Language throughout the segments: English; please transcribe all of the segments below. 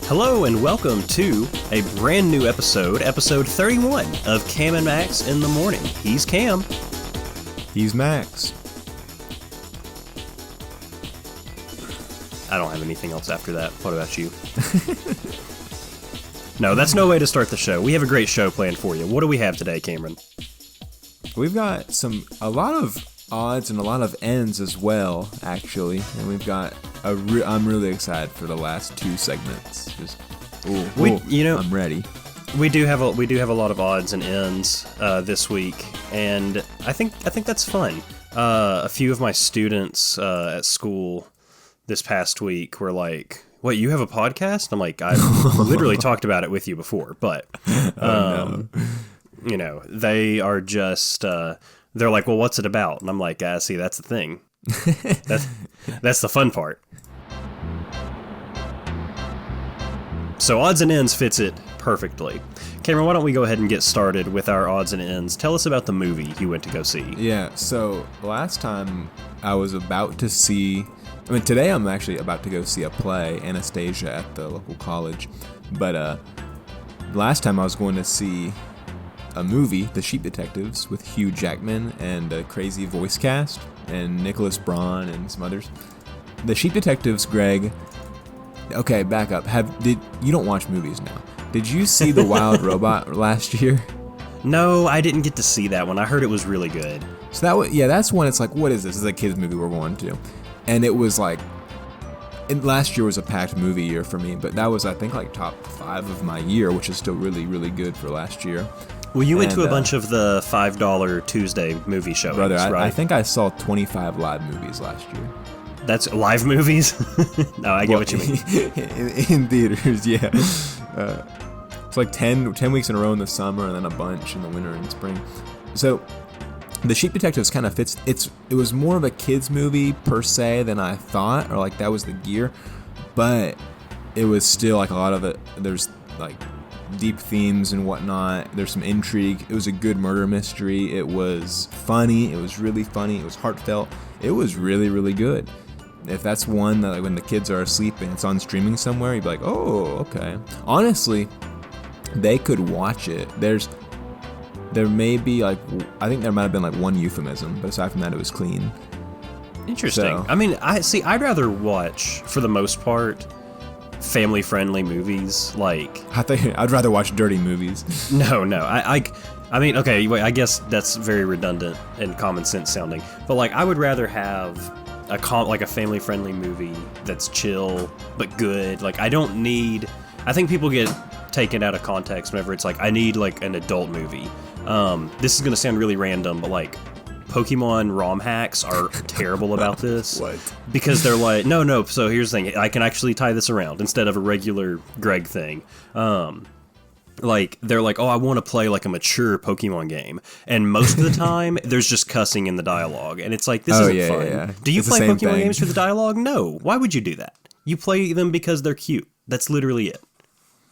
Hello and welcome to a brand new episode 31 of Cam and Max in the Morning. He's Cam. He's Max. I don't have anything else after that. What about you? No, that's no way to start the show. We have a great show planned for you. What do we have today, Cameron? We've got a lot of odds and a lot of ends as well, actually. And we've got I'm really excited for the last two segments. I'm ready. We do have a lot of odds and ends this week, and I think that's fun. A few of my students at school this past week were like, "What, you have a podcast?" I'm like, "I've literally talked about it with you before," but you know, they are just they're like, "Well, what's it about?" And I'm like, "See, that's the thing. That's the fun part." So odds and ends fits it perfectly. Cameron, why don't we go ahead and get started with our odds and ends? Tell us about the movie you went to go see. Yeah, so last time I was about to see... today I'm actually about to go see a play, Anastasia, at the local college. But last time I was going to see a movie, The Sheep Detectives, with Hugh Jackman and a crazy voice cast, and Nicholas Braun and some others. The Sheep Detectives, Greg... Okay, back up. You don't watch movies now. Did you see The Wild Robot last year? No, I didn't get to see that one. I heard it was really good. So that's when it's like, what is this? This is a kids movie we're going to. And it was like, last year was a packed movie year for me, but that was, I think, like top 5 of my year, which is still really, really good for last year. Well, you went to a bunch of the $5 Tuesday movie showings, brother, right? I think I saw 25 live movies last year. That's live movies? No, I get what you mean. in theaters, yeah. It's like 10 weeks in a row in the summer and then a bunch in the winter and spring. So The Sheep Detectives kind of fits. It was more of a kids movie per se than I thought, or like that was the gear. But it was still like a lot of it. There's like deep themes and whatnot. There's some intrigue. It was a good murder mystery. It was funny. It was really funny. It was heartfelt. It was really, really good. If that's one that, like, when the kids are asleep and it's on streaming somewhere, you'd be like, oh, okay. Honestly, they could watch it. There may be, like, I think there might have been, like, one euphemism, but aside from that, it was clean. Interesting. So, I mean, I'd rather watch, for the most part, family-friendly movies, like... I'd rather watch dirty movies. No. I mean, okay, wait, I guess that's very redundant and common sense sounding, but, like, I would rather have a family-friendly movie that's chill but good. Like, I think people get taken out of context whenever it's like, I need, like, an adult movie. This is gonna sound really random, but, like, Pokemon ROM hacks are terrible about this. What? Because they're like, no, so here's the thing, I can actually tie this around instead of a regular Greg thing. Like, they're like, oh, I want to play, like, a mature Pokemon game. And most of the time, there's just cussing in the dialogue. And it's like, this isn't fun. Yeah. Do you it's play Pokemon games for the dialogue? No. Why would you do that? You play them because they're cute. That's literally it.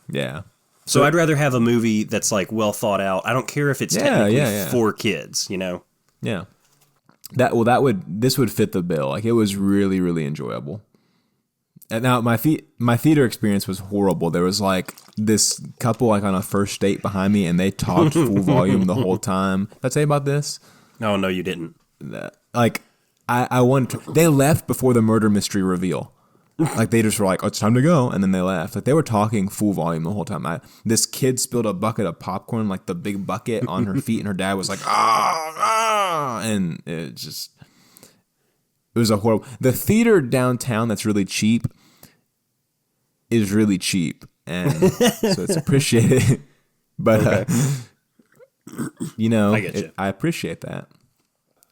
Yeah. So I'd rather have a movie that's, like, well thought out. I don't care if it's technically for kids, you know? Yeah. This would fit the bill. Like, it was really, really enjoyable. And now my theater experience was horrible. There was like this couple like on a first date behind me, and they talked full volume the whole time. Did I tell you about this? No, you didn't. Like, they left before the murder mystery reveal. Like, they just were like, oh, it's time to go, and then they left. Like, they were talking full volume the whole time. This kid spilled a bucket of popcorn, like the big bucket, on her feet, and her dad was like, and it was a horrible... The theater downtown that's really cheap is really cheap, and so it's appreciated. But, okay. I appreciate that.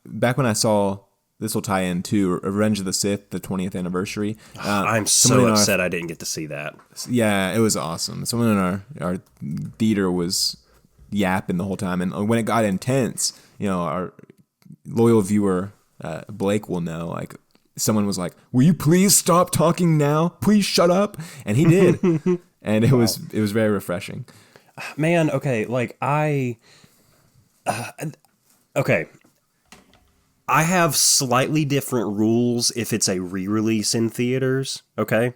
Back when I saw... This will tie in to Revenge of the Sith, the 20th anniversary. I'm so upset I didn't get to see that. Yeah, it was awesome. Someone in our theater was yapping the whole time. And when it got intense, our loyal viewer, Blake, will know, like, someone was like, will you please stop talking now? Please shut up. And he did. And it was very refreshing. Man, okay, like, okay. I have slightly different rules if it's a re-release in theaters, okay?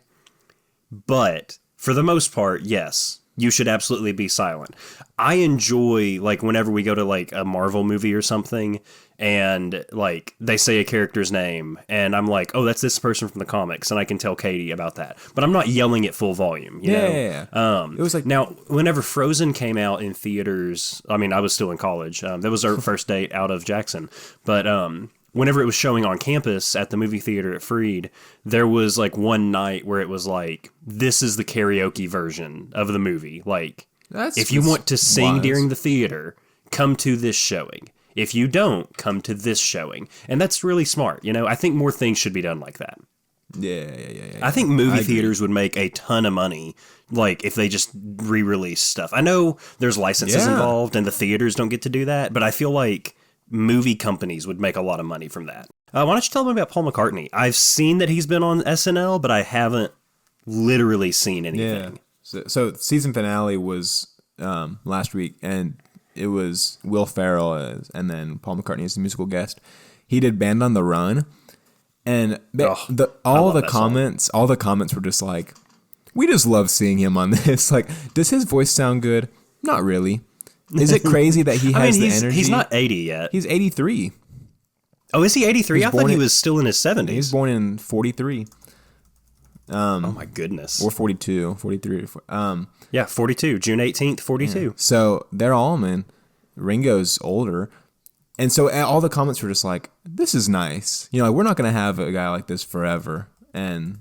But for the most part, yes, you should absolutely be silent. I enjoy, like, whenever we go to, like, a Marvel movie or something, and, like, they say a character's name, and I'm like, oh, that's this person from the comics, and I can tell Katie about that. But I'm not yelling at full volume, you know? Yeah. It was like... Now, whenever Frozen came out in theaters, I mean, I was still in college. That was our first date out of Jackson. But whenever it was showing on campus at the movie theater at Freed, there was, like, one night where it was like, this is the karaoke version of the movie. Like, if you want to sing during the theater, come to this showing. If you don't, come to this showing. And that's really smart. You know, I think more things should be done like that. Yeah. I think movie theaters would make a ton of money, like, if they just re-release stuff. I know there's licenses involved and the theaters don't get to do that, but I feel like movie companies would make a lot of money from that. Why don't you tell me about Paul McCartney? I've seen that he's been on SNL, but I haven't literally seen anything. Yeah. So season finale was last week, and it was Will Ferrell and then Paul McCartney as the musical guest. He did Band on the Run, and all the comments were just like, we just love seeing him on this. Like, does his voice sound good? Not really. Is it crazy that he has the energy? He's not 80 yet. He's 83. Oh, is he 83? I thought he was still in his 70s. He was born in 43. Oh my goodness. Or 42, 43. Yeah, 42. June 18th, 42. Yeah. So they're all, man. Ringo's older. And so all the comments were just like, this is nice. You know, like, we're not going to have a guy like this forever. And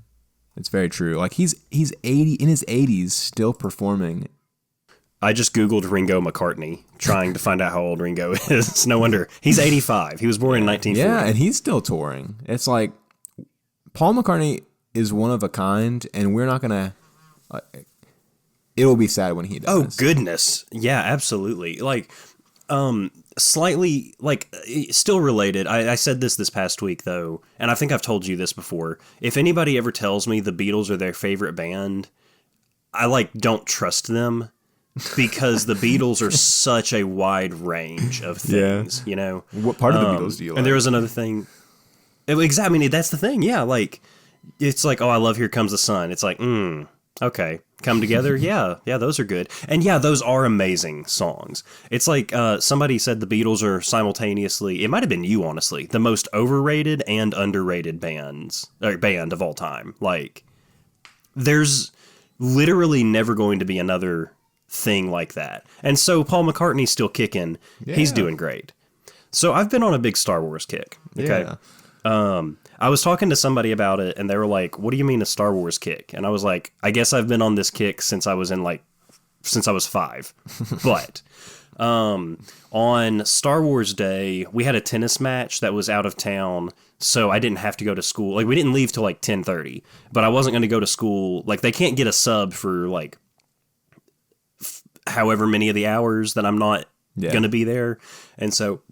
it's very true. Like, he's 80, in his 80s, still performing. I just Googled Ringo McCartney, trying to find out how old Ringo is. No wonder. He's 85. He was born in 1940. Yeah, and he's still touring. It's like, Paul McCartney is one of a kind, and we're not going to... it'll be sad when he does. Oh, goodness. Yeah, absolutely. Like, slightly, like, still related. I said this past week, though, and I think I've told you this before. If anybody ever tells me the Beatles are their favorite band, I, like, don't trust them, because the Beatles are such a wide range of things, you know? What part of the Beatles do you like? And there was another thing. Exactly. I mean, that's the thing. Yeah, like, it's like, oh, I love Here Comes the Sun. It's like, okay. Come Together? Yeah, those are good. And yeah, those are amazing songs. It's like somebody said the Beatles are simultaneously, it might have been you, honestly, the most overrated and underrated band of all time. Like, there's literally never going to be another thing like that. And so Paul McCartney's still kicking. Yeah. He's doing great. So I've been on a big Star Wars kick. Okay. Yeah. I was talking to somebody about it, and they were like, what do you mean a Star Wars kick? And I was like, I guess I've been on this kick since I was 5. But on Star Wars Day, we had a tennis match that was out of town, so I didn't have to go to school. Like, we didn't leave till like 10:30, but I wasn't going to go to school. Like, they can't get a sub for like however many of the hours that I'm not going to be there. And so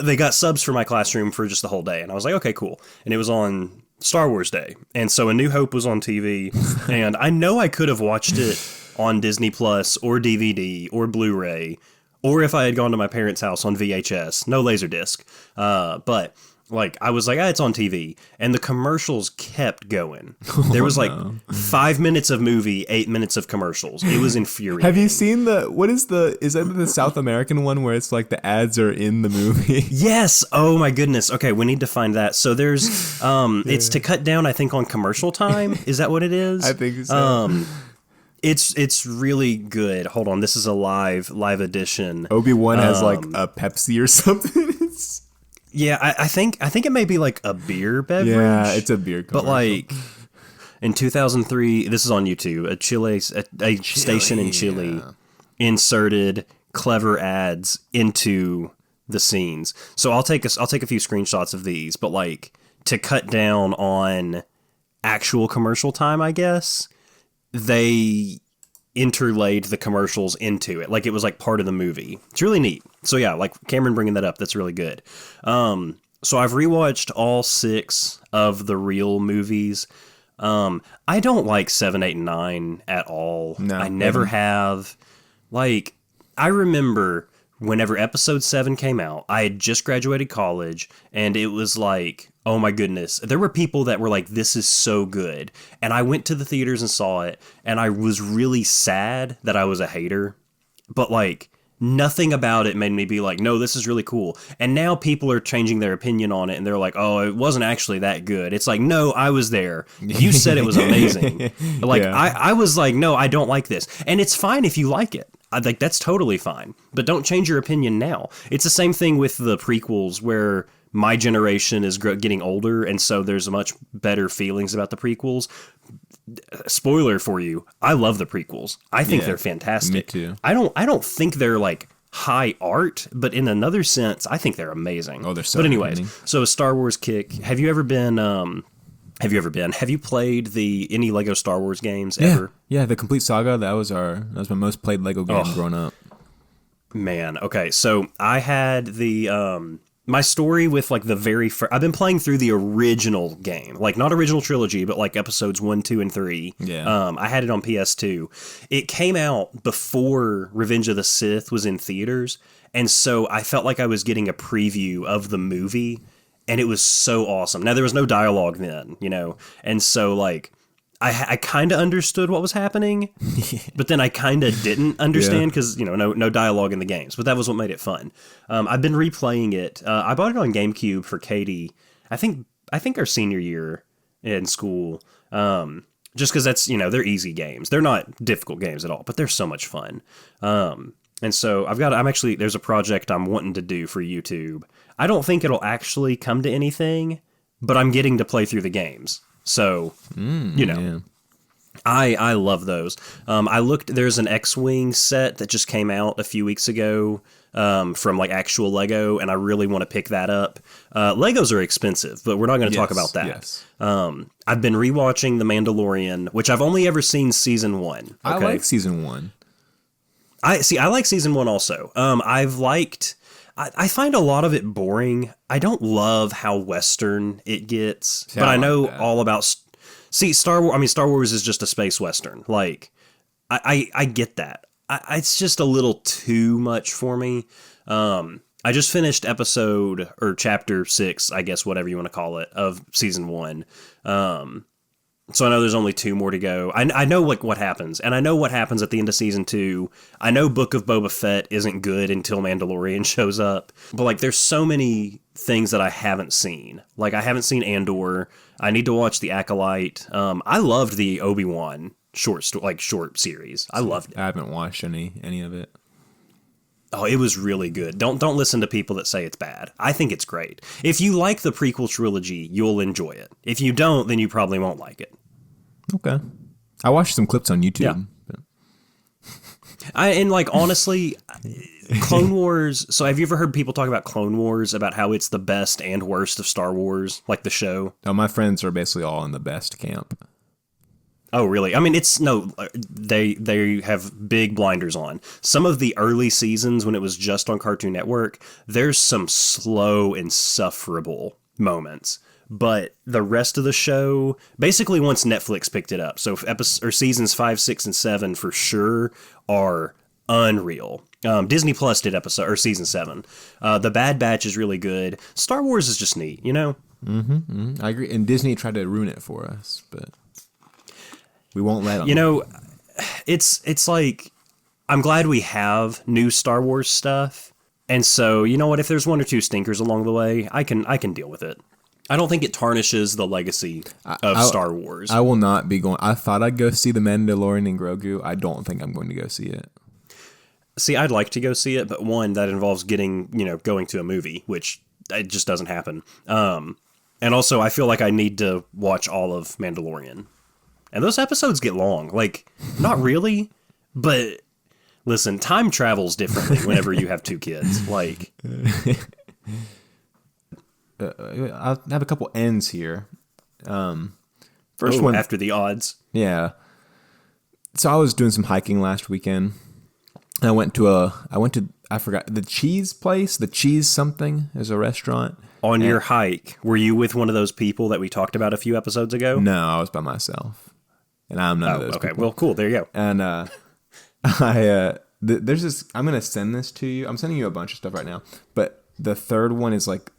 they got subs for my classroom for just the whole day. And I was like, okay, cool. And it was on Star Wars Day. And so A New Hope was on TV. And I know I could have watched it on Disney Plus or DVD or Blu-ray, or if I had gone to my parents' house on VHS, no Laserdisc. But like, I was like, it's on TV. And the commercials kept going. There was like 5 minutes of movie, 8 minutes of commercials. It was infuriating. Have you seen is that the South American one where it's like the ads are in the movie? Yes. Oh my goodness. Okay, we need to find that. So there's, it's to cut down, I think, on commercial time. Is that what it is? I think so. It's really good. Hold on. This is a live edition. Obi-Wan has like a Pepsi or something. Yeah, I think it may be like a beer beverage. Yeah, it's a beer commercial. But like in 2003, this is on YouTube, a station in Chile inserted clever ads into the scenes. So I'll take a few screenshots of these, but like to cut down on actual commercial time, I guess, they interlaid the commercials into it. Like it was like part of the movie. It's really neat. So yeah, like Cameron bringing that up, that's really good. So I've rewatched all 6 of the real movies. I don't like 7, 8, and 9 at all. No, I never have. Like, I remember whenever episode 7 came out, I had just graduated college, and it was like, oh my goodness. There were people that were like, this is so good. And I went to the theaters and saw it, and I was really sad that I was a hater. But like, nothing about it made me be like, no, this is really cool. And now people are changing their opinion on it, and they're like, oh, it wasn't actually that good. It's like, no, I was there. You said it was amazing. Like, Yeah. I was like, no, I don't like this. And it's fine if you like it. I think that's totally fine. But don't change your opinion now. It's the same thing with the prequels, where my generation is getting older, and so there's much better feelings about the prequels. Spoiler for you, I love the prequels. I think Yeah, they're fantastic. me too. I don't think they're like high art, but in another sense, I think they're amazing. Oh, they're so But anyways, entertaining. so a Star Wars kick. Have you played any Lego Star Wars games ever? Yeah, the Complete Saga, that was my most played Lego game growing up. Man, okay. So I had my story with like the very first. I've been playing through the original game, like not original trilogy, but like episodes 1, 2, and 3. Yeah. I had it on PS2. It came out before Revenge of the Sith was in theaters, and so I felt like I was getting a preview of the movie, and it was so awesome. Now there was no dialogue then, and so like. I kind of understood what was happening, but then I kind of didn't understand because, no dialogue in the games. But that was what made it fun. I've been replaying it. I bought it on GameCube for Katie, I think our senior year in school, just because that's, they're easy games. They're not difficult games at all, but they're so much fun. And so there's a project I'm wanting to do for YouTube. I don't think it'll actually come to anything, but I'm getting to play through the games. So, Yeah. I love those. There's an X-Wing set that just came out a few weeks ago from like actual Lego, and I really want to pick that up. Legos are expensive, but we're not going to talk about that. Yes. I've been rewatching The Mandalorian, which I've only ever seen season 1. Okay? I like season 1. I like season 1 also. I find a lot of it boring. I don't love how Western it gets, See, but I I know like that. all about. Star Wars. I mean, Star Wars is just a space Western. Like, I get that. It's just a little too much for me. I just finished episode or chapter 6, I guess, whatever you want to call it, of season 1. So I know there's only 2 more to go. I know like what happens, and I know what happens at the end of season 2. I know Book of Boba Fett isn't good until Mandalorian shows up, but like there's so many things that I haven't seen. Like I haven't seen Andor. I need to watch The Acolyte. I loved the Obi-Wan short series. I loved it. I haven't watched any of it. Oh, it was really good. Don't listen to people that say it's bad. I think it's great. If you like the prequel trilogy, you'll enjoy it. If you don't, then you probably won't like it. Okay. I watched some clips on YouTube. Yeah. but- And like honestly, Clone Wars. So have you ever heard people talk about Clone Wars, about how it's the best and worst of Star Wars, like the show? No, my friends are basically all in the best camp. Oh, really? I mean, they have big blinders on. Some of the early seasons when it was just on Cartoon Network, there's some slow, insufferable moments. But the rest of the show, basically once Netflix picked it up, so seasons 5, 6, and 7 for sure are unreal. Disney Plus did season 7. The Bad Batch is really good. Star Wars is just neat, I agree. And Disney tried to ruin it for us, but we won't let them. It's like, I'm glad we have new Star Wars stuff. And so, you know what, if there's 1 or 2 stinkers along the way, I can deal with it. I don't think it tarnishes the legacy of Star Wars. I will not be going. I thought I'd go see The Mandalorian and Grogu. I don't think I'm going to go see it. See, I'd like to go see it, but one, that involves going to a movie, which it just doesn't happen. And also, I feel like I need to watch all of Mandalorian. And those episodes get long. Like, not really, but listen, time travels differently whenever you have 2 kids. Like, I have a couple ends here. First one, after the odds. yeah. So I was doing some hiking last weekend. And I forgot, the cheese place, the cheese something is a restaurant. On your hike, were you with one of those people that we talked about a few episodes ago? No, I was by myself. And I'm none of those Okay, people. well, cool. There you go. And there's this. I'm gonna send this to you. I'm sending you a bunch of stuff right now, but the third one is like.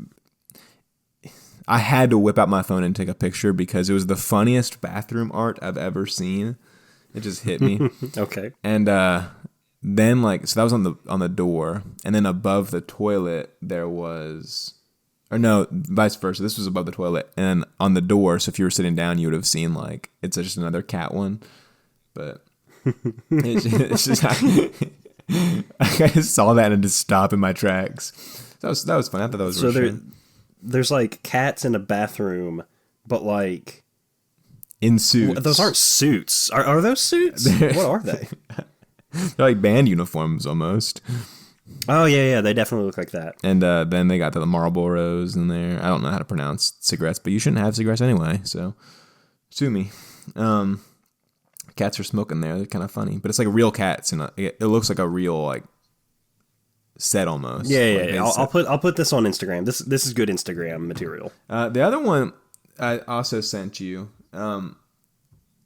I had to whip out my phone and take a picture because it was the funniest bathroom art I've ever seen. It just hit me. Okay. And then like so that was on the door, and then above the toilet there was, or no, vice versa. This was above the toilet and on the door. So if you were sitting down, you would have seen like it's just another cat one, but it's just I just saw that and just stopped in my tracks. That was fun. I thought that was so really there's like cats in a bathroom, but like in suits. Those aren't suits. Are those suits? What are they? They're like band uniforms almost. Oh yeah, they definitely look like that. And then they got the Marlboros in there. I don't know how to pronounce cigarettes, but you shouldn't have cigarettes anyway. So sue me. Cats are smoking there. They're kind of funny, but it's like real cats, and it looks like a real like set almost. Yeah. I'll put this on Instagram. This is good Instagram material. The other one I also sent you.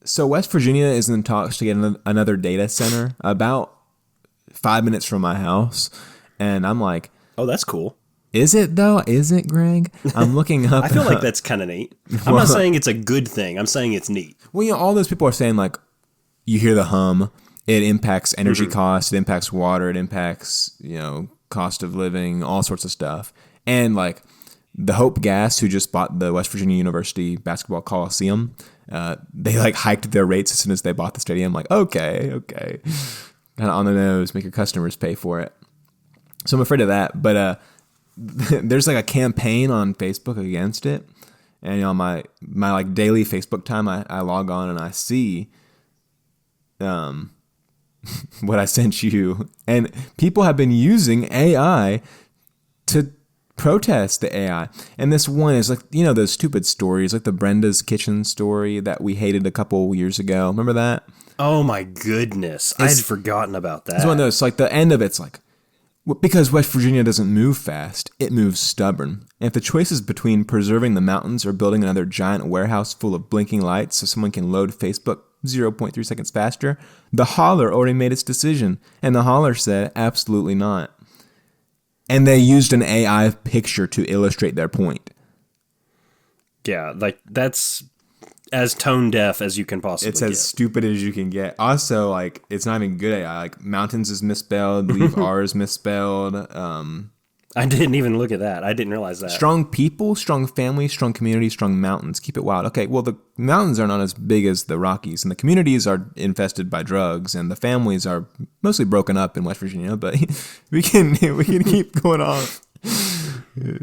So West Virginia is in talks to get another data center about 5 minutes from my house, and I'm like, oh, that's cool. Is it though? Is it, Greg? I'm looking up. I feel like that's kind of neat. I'm not saying it's a good thing. I'm saying it's neat. Well, all those people are saying like, you hear the hum. It impacts energy costs. It impacts water. It impacts cost of living. All sorts of stuff. And like the Hope Gas, who just bought the West Virginia University Basketball Coliseum, they like hiked their rates as soon as they bought the stadium. Like, okay, kind of on the nose. Make your customers pay for it. So I'm afraid of that. But there's like a campaign on Facebook against it, and my like daily Facebook time, I log on and I see what I sent you, and people have been using AI to protest the AI. And this one is like those stupid stories, like the Brenda's Kitchen story that we hated a couple years ago. Remember that? Oh my goodness, I had forgotten about that. It's one of those, like the end of it's like, because West Virginia doesn't move fast, it moves stubborn. And if the choice is between preserving the mountains or building another giant warehouse full of blinking lights so someone can load Facebook 0.3 seconds faster, the holler already made its decision. And the holler said, absolutely not. And they used an AI picture to illustrate their point. Yeah, like that's as tone deaf as you can possibly get. It's get. As stupid as you can get. Also, like, it's not even good AI. Like, mountains is misspelled, leave R is misspelled. I didn't even look at that. I didn't realize that. Strong people, strong families, strong communities, strong mountains. Keep it wild. Okay, well, the mountains are not as big as the Rockies, and the communities are infested by drugs, and the families are mostly broken up in West Virginia, but we can keep going on.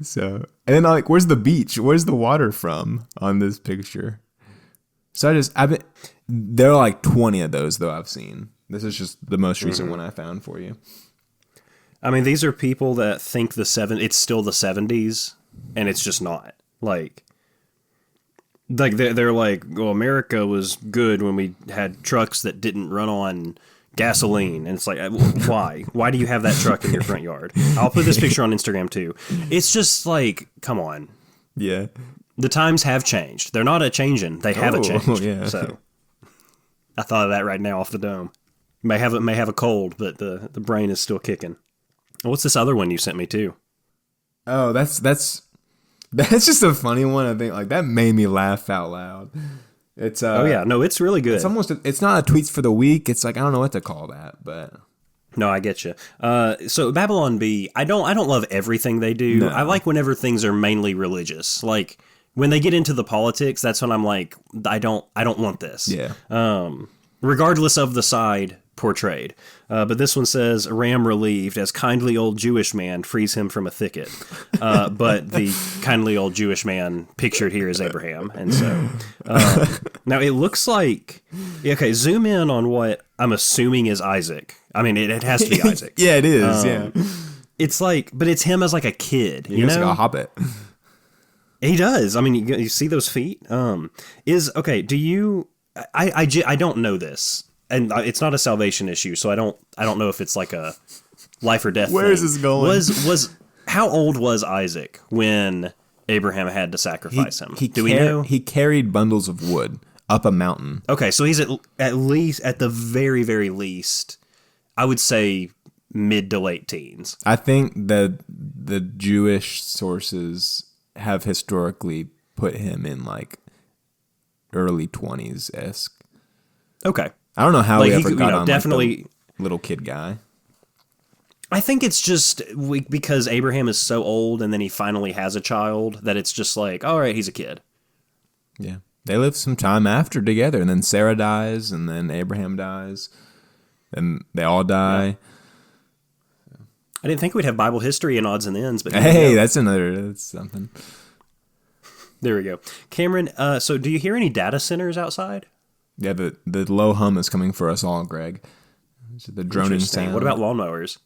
So, and then like, where's the beach? Where's the water from on this picture? So there are like 20 of those though I've seen. This is just the most recent one I found for you. I mean, these are people that think it's still the 70s, and it's just not. Like they're like, well, America was good when we had trucks that didn't run on gasoline. And it's like, why? Why do you have that truck in your front yard? I'll put this picture on Instagram too. It's just like, come on. Yeah. The times have changed. They're not a-changing. They have changed. Yeah. So I thought of that right now off the dome. May have a cold, but the brain is still kicking. What's this other one you sent me too? Oh, that's just a funny one. I think like that made me laugh out loud. It's oh yeah, no, it's really good. It's not a tweets for the week. It's like, I don't know what to call that, but no, I get you. So Babylon Bee, I don't love everything they do. No. I like whenever things are mainly religious. Like when they get into the politics, that's when I'm like, I don't want this. Yeah. Regardless of the side portrayed. But this one says, Ram relieved as kindly old Jewish man frees him from a thicket. But the kindly old Jewish man pictured here is Abraham. And so now it looks like, okay, zoom in on what I'm assuming is Isaac. I mean, it has to be Isaac. Yeah, it is. Yeah. It's like, but it's him as like a kid. He looks like a hobbit. He does. I mean, you see those feet? Do you, I don't know this. And it's not a salvation issue, so I don't know if it's like a life or death. Where is this going? Was how old was Isaac when Abraham had to sacrifice him? Do we know? He carried bundles of wood up a mountain. Okay, so he's at least, at the very, very least, I would say mid to late teens. I think that the Jewish sources have historically put him in like early 20s-esque. Okay. I don't know how Like, he he ever could- got you know, on definitely- like, the little kid guy. I think it's just because Abraham is so old and then he finally has a child that it's just like, all right, he's a kid. Yeah. They live some time after together, and then Sarah dies, and then Abraham dies, and they all die. I didn't think we'd have Bible history and odds and ends, but here we Hey, go. that's something. There we go. Cameron, so do you hear any data centers outside? Yeah, the low hum is coming for us all, Greg. It's the droning Interesting. sound. What about lawnmowers?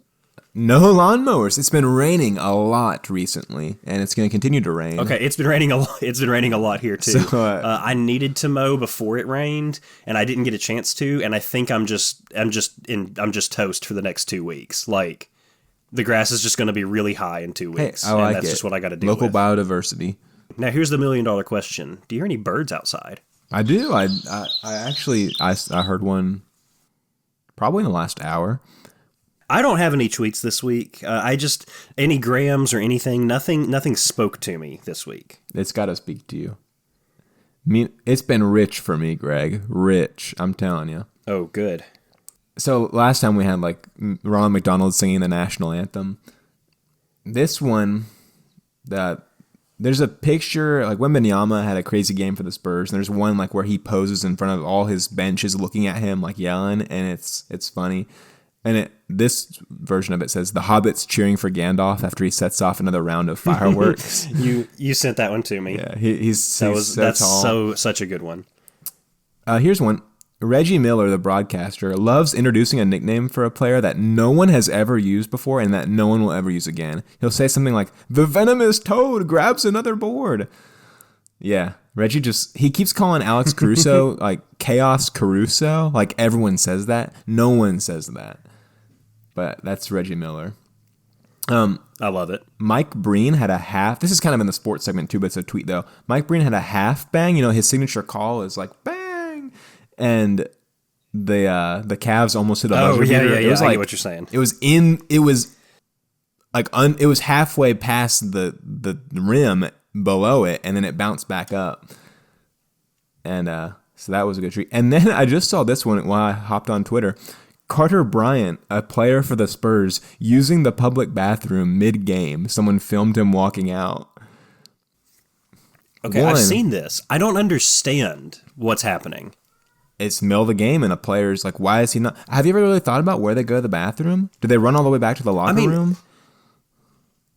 No lawnmowers? It's been raining a lot recently, and it's going to continue to rain. Okay, it's been raining a lot. It's been raining a lot here too. So, I needed to mow before it rained, and I didn't get a chance to. And I think I'm just toast for the next 2 weeks. Like the grass is just going to be really high in 2 Hey, weeks, I like and that's it. just what I got to do. Local with. biodiversity. Now here's the $1 million question: do you hear any birds outside? I do. I actually heard one probably in the last hour. I don't have any tweets this week. I just any grams or anything. Nothing spoke to me this week. It's got to speak to you. It's been rich for me, Greg. Rich, I'm telling you. Oh, good. So last time we had like Ronald McDonald singing the national anthem. This one, there's a picture like Wembanyama had a crazy game for the Spurs, and there's one like where he poses in front of all his benches looking at him like yelling, and it's funny. And this version of it says the Hobbit's cheering for Gandalf after he sets off another round of fireworks. You sent that one to me. Yeah, he's so tall. Such a good one. Here's one. Reggie Miller, the broadcaster, loves introducing a nickname for a player that no one has ever used before and that no one will ever use again. He'll say something like, "The venomous toad grabs another board." Yeah, Reggie he keeps calling Alex Caruso like Chaos Caruso. Like everyone says that. No one says that. But that's Reggie Miller. I love it. Mike Breen had a half. This is kind of in the sports segment too, but it's a tweet though. Mike Breen had a half bang. You know, his signature call is like bang, and the Cavs almost hit a buzzer beater. It was I like get what you're saying. It was it was halfway past the rim below it, and then it bounced back up. And so that was a good treat. And then I just saw this one while I hopped on Twitter. Carter Bryant, a player for the Spurs, using the public bathroom mid-game. Someone filmed him walking out. Okay, I've seen this. I don't understand what's happening. It's middle of the game, and a player's like, why is he not... Have you ever really thought about where they go to the bathroom? Do they run all the way back to the locker room?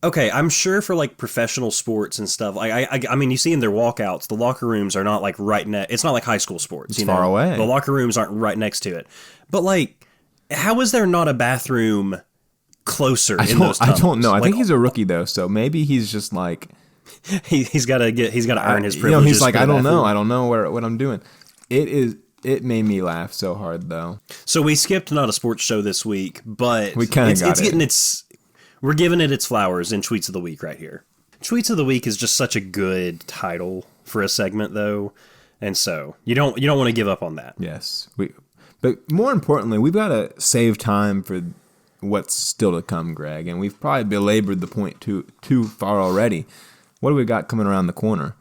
Okay, I'm sure for like professional sports and stuff. I mean, you see in their walkouts, the locker rooms are not like right next. It's not like high school sports. It's far away. The locker rooms aren't right next to it. But like, how is there not a bathroom closer in those tunnels? I don't know. I Like, think he's a rookie though, so maybe he's just like he's got to earn his privileges. You know, he's like, for the I don't know. bathroom. I don't know what I'm doing. It made me laugh so hard though. So we skipped not a sports show this week, but We kinda got it. We're giving it its flowers in Tweets of the Week right here. Tweets of the Week is just such a good title for a segment though, and so you don't want to give up on that. Yes, but more importantly, we've got to save time for what's still to come, Greg, and we've probably belabored the point too far already. What do we got coming around the corner?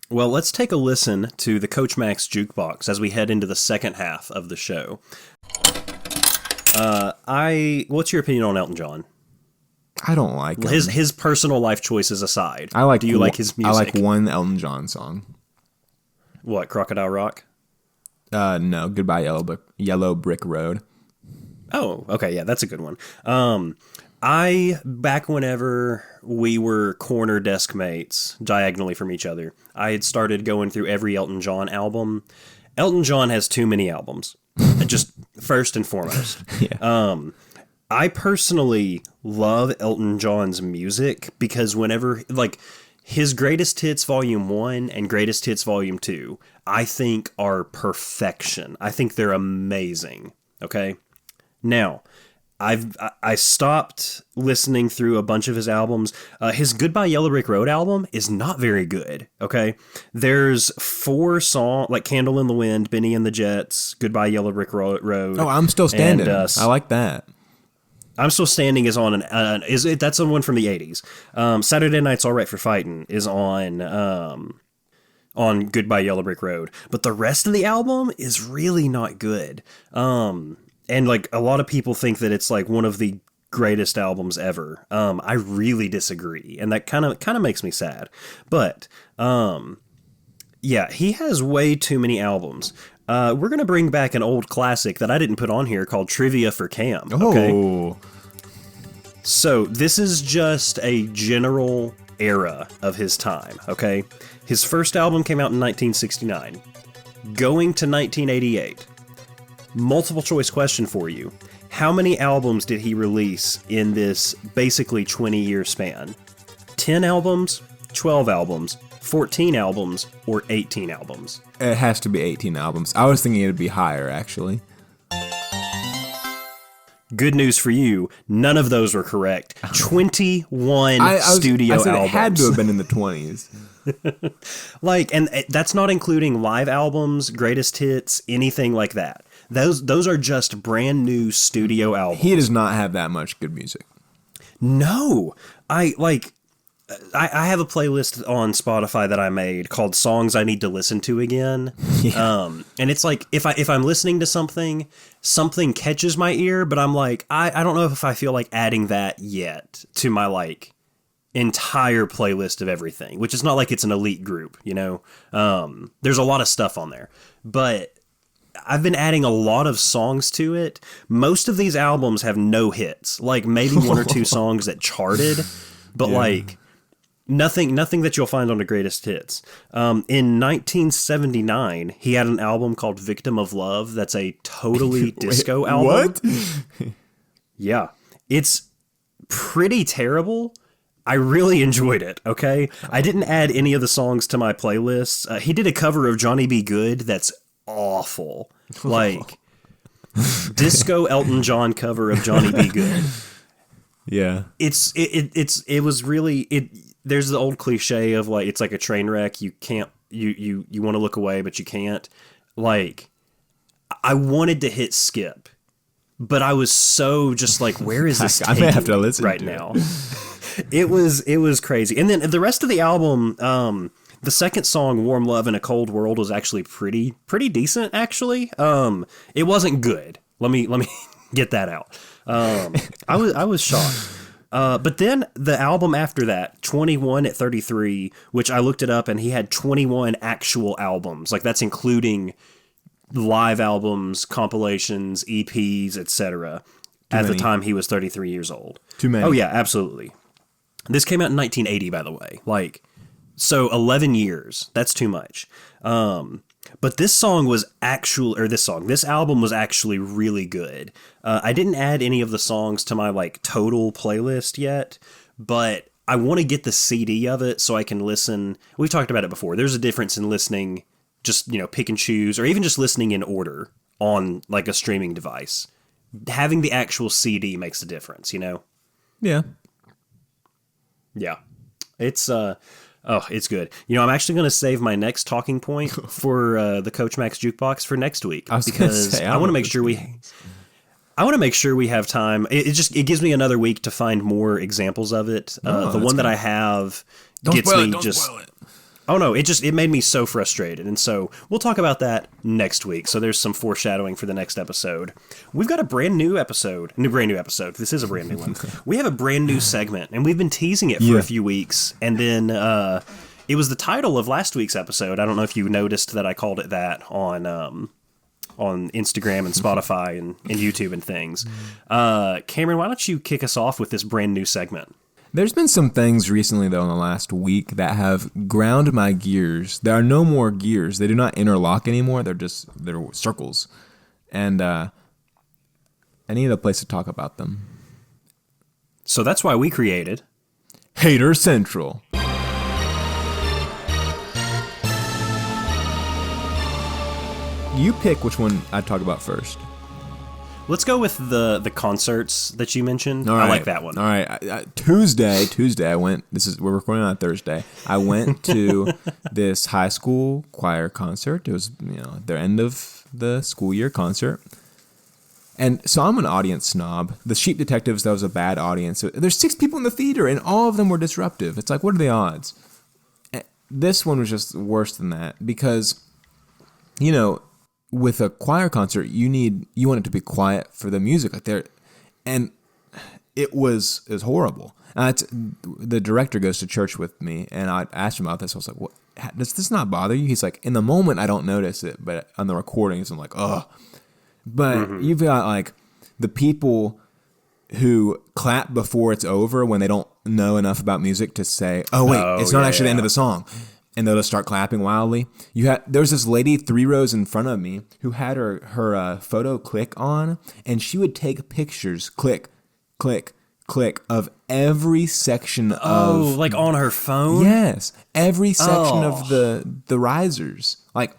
Well, let's take a listen to the Coach Max Jukebox as we head into the second half of the show. What's your opinion on Elton John? I don't like him. His personal life choices aside. Do you like his music? I like one Elton John song. What, Crocodile Rock? No, Goodbye Yellow Brick Road. Oh, okay, yeah, that's a good one. Back whenever we were corner desk mates, diagonally from each other, I had started going through every Elton John album. Elton John has too many albums, just first and foremost. Yeah. I personally love Elton John's music because whenever, like, his Greatest Hits Volume 1 and Greatest Hits Volume 2, I think are perfection. I think they're amazing, okay? Now, I stopped listening through a bunch of his albums. His Goodbye Yellow Brick Road album is not very good. Okay, there's 4 songs like Candle in the Wind, Benny and the Jets, Goodbye Yellow Brick Road. Oh, I'm Still Standing. And, I like that. I'm Still Standing is on that's the one from the 80s. Saturday Night's All Right for Fighting is on Goodbye Yellow Brick Road, but the rest of the album is really not good. And like a lot of people think that it's like one of the greatest albums ever. I really disagree, and that kind of makes me sad. But yeah, he has way too many albums. We're gonna bring back an old classic that I didn't put on here called Trivia for Cam. Okay? Oh. So this is just a general era of his time. Okay, his first album came out in 1969. Going to 1988. Multiple choice question for you. How many albums did he release in this basically 20-year span? 10 albums, 12 albums, 14 albums, or 18 albums? It has to be 18 albums. I was thinking it'd be higher, actually. Good news for you, none of those were correct. 21 studio albums. It had to have been in the 20s. Like, and that's not including live albums, greatest hits, anything like that. Those are just brand new studio albums. He does not have that much good music. No, I have a playlist on Spotify that I made called Songs I Need to Listen to Again. Yeah. And it's like if I'm listening to something catches my ear, but I'm like, I don't know if I feel like adding that yet to my like entire playlist of everything, which is not like it's an elite group, you know? There's a lot of stuff on there, but I've been adding a lot of songs to it. Most of these albums have no hits, like maybe 1 or 2 songs that charted, but like nothing that you'll find on the greatest hits. In 1979, he had an album called Victim of Love. That's a totally disco album. What? Yeah, it's pretty terrible. I really enjoyed it, okay? I didn't add any of the songs to my playlists. He did a cover of Johnny B. Good that's awful. Like, disco Elton John cover of Johnny B. Good. Yeah. It was really... There's the old cliche of, like, it's like a train wreck. You can't... You want to look away, but you can't. Like, I wanted to hit skip, but I was so just like, where is this I may have to listen right to now? It was crazy. And then the rest of the album, the second song, Warm Love in a Cold World, was actually pretty decent, actually. It wasn't good. Let me get that out. I was shocked. But then the album after that, 21 at 33, which I looked it up, and he had 21 actual albums. Like, that's including live albums, compilations, EPs, etc. At the time he was 33 years old. Too many. Oh yeah, absolutely. This came out in 1980, by the way. Like, so 11 years. That's too much. But this album was actually really good. I didn't add any of the songs to my like total playlist yet, but I want to get the CD of it so I can listen. We've talked about it before. There's a difference in listening, just, you know, pick and choose, or even just listening in order on like a streaming device. Having the actual CD makes a difference, you know? Yeah. Yeah. It's it's good. You know, I'm actually going to save my next talking point for the Coach Max Jukebox for next week, because I want to make sure we have time. It gives me another week to find more examples of it. The one that I have gets me just. Oh no, it made me so frustrated, and so we'll talk about that next week. So there's some foreshadowing for the next episode. We've got a brand new episode. This is a brand new one. We have a brand new segment, and we've been teasing it for a few weeks, and then it was the title of last week's episode. I don't know if you noticed that I called it that on Instagram and Spotify and YouTube and things. Cameron, why don't you kick us off with this brand new segment? There's been some things recently, though, in the last week that have ground my gears. There are no more gears. They do not interlock anymore. They're circles. And I need a place to talk about them. So that's why we created Hater Central. You pick which one I'd talk about first. Let's go with the concerts that you mentioned. All right. I like that one. All right. Tuesday, I went. We're recording on Thursday. I went to this high school choir concert. It was, their end of the school year concert. And so I'm an audience snob. The Sheep Detectives, that was a bad audience. There's 6 people in the theater, and all of them were disruptive. It's like, what are the odds? This one was just worse than that because, with a choir concert, you want it to be quiet for the music like there, and it was horrible. The director goes to church with me, and I asked him about this. I was like, "What? Does this not bother you?" He's like, "In the moment, I don't notice it, but on the recordings, I'm like, oh." But you've got like the people who clap before it's over when they don't know enough about music to say, "Oh wait, it's not actually the end of the song." And they'll just start clapping wildly. There was this lady 3 rows in front of me who had her photo click on, and she would take pictures, click, click, click, of every section of... Oh, like on her phone? Yes, every section of the risers. Like